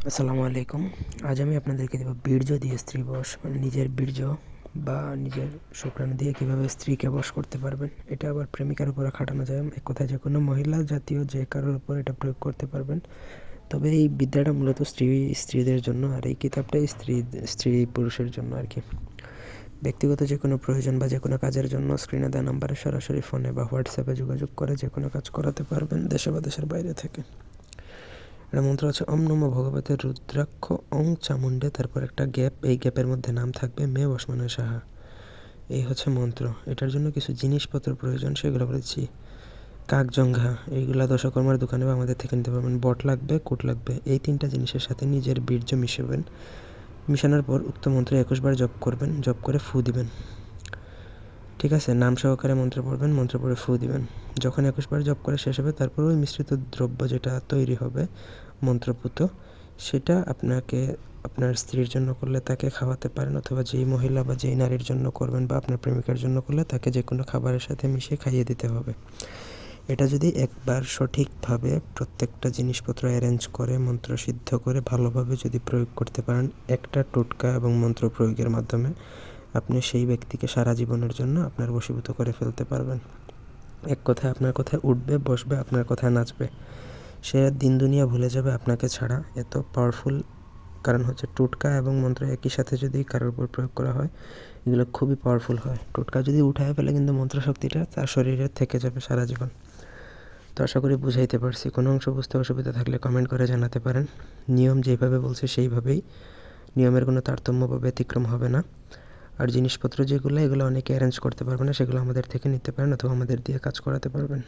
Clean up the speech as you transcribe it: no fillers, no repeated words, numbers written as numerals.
আসসালামু আলাইকুম। আজ আমি আপনাদেরকে দেব বীর্য দিয়ে স্ত্রী বশ, মানে নিজের বীর্য বা নিজের শুক্রাণু দিয়ে কীভাবে স্ত্রীকে বশ করতে পারবেন। এটা আবার প্রেমিকার উপরে খাটানো যায়। এক কথায় যে কোনো মহিলা জাতীয় যে কারোর উপর এটা প্রয়োগ করতে পারবেন। তবে এই বিদ্যাটা মূলত স্ত্রীদের জন্য, আর এই কিতাবটাই স্ত্রী পুরুষের জন্য আর কি। ব্যক্তিগত যে কোনো প্রয়োজন বা যে কোনো কাজের জন্য স্ক্রিনে দেওয়া নাম্বারে সরাসরি ফোনে বা হোয়াটসঅ্যাপে যোগাযোগ করে যে কোনো কাজ করাতে পারবেন, দেশে বা দেশের বাইরে থেকে। একটা মন্ত্র আছে, ওম নমো ভগবতে রুদ্রাক্ষ ওং চামুণ্ডে, তারপর একটা গ্যাপ, এই গ্যাপের মধ্যে নাম থাকবে মে বসমানয় সাহা। এই হচ্ছে মন্ত্র। এটার জন্য কিছু জিনিসপত্র প্রয়োজন, সেগুলো বলেছি। কাকজঙ্ঘা, এইগুলা দশকর্মার দোকানে বা আমাদের থেকে নিতে পারবেন। বট লাগবে, কুট লাগবে। এই তিনটা জিনিসের সাথে নিজের বীর্য মিশাবেন। মিশানোর পর উক্ত মন্ত্র 21 বার জপ করবেন, জপ করে ফু দিবেন। ঠিক আছে, নাম সহকারে মন্ত্র পড়বেন, মন্ত্র পড়ে ফু দিবেন। যখন 21 বার জপ করে শেষ হবে, তারপর ওই মিশ্রিত দ্রব্য যেটা তৈরি হবে মন্ত্রপুত, সেটা আপনাকে আপনার স্ত্রীর জন্য করলে তাকে খাওয়াতে পারেন, অথবা যেই মহিলা বা যেই নারীর জন্য করবেন বা আপনার প্রেমিকার জন্য করলে তাকে যে কোনো খাবারের সাথে মিশিয়ে খাইয়ে দিতে হবে। এটা যদি একবার সঠিকভাবে প্রত্যেকটা জিনিসপত্র অ্যারেঞ্জ করে মন্ত্র সিদ্ধ করে ভালোভাবে যদি প্রয়োগ করতে পারেন একটা টোটকা এবং মন্ত্র প্রয়োগের মাধ্যমে, আপনি সেই ব্যক্তিকে সারা জীবনের জন্য আপনার বশীভূত করে ফেলতে পারবেন। এক কথায় আপনার কথায় উঠবে, বসবে, আপনার কথায় নাচবে। সে দিন দুনিয়া ভুলে যাবে আপনাকে ছাড়া। এত পাওয়ারফুল, কারণ হচ্ছে টোটকা এবং মন্ত্র একই সাথে যদি কারোর উপর প্রয়োগ করা হয়, এগুলো খুবই পাওয়ারফুল হয়। টোটকা যদি উঠায় ফেলে, কিন্তু মন্ত্র শক্তিটা তার শরীরে থেকে যাবে সারা জীবন। তো আশা করি বুঝাইতে পারছি। কোনো অংশ বুঝতে অসুবিধা থাকলে কমেন্ট করে জানাতে পারেন। নিয়ম যেভাবে বলছে সেইভাবেই, নিয়মের কোনো তারতম্য বা ব্যতিক্রম হবে না। আর জিনিসপত্র যেগুলো, এগুলো অনেকে অ্যারেঞ্জ করতে পারবে না, সেগুলো আমাদের থেকে নিতে পারেন অথবা আমাদের দিয়ে কাজ করাতে পারবেন।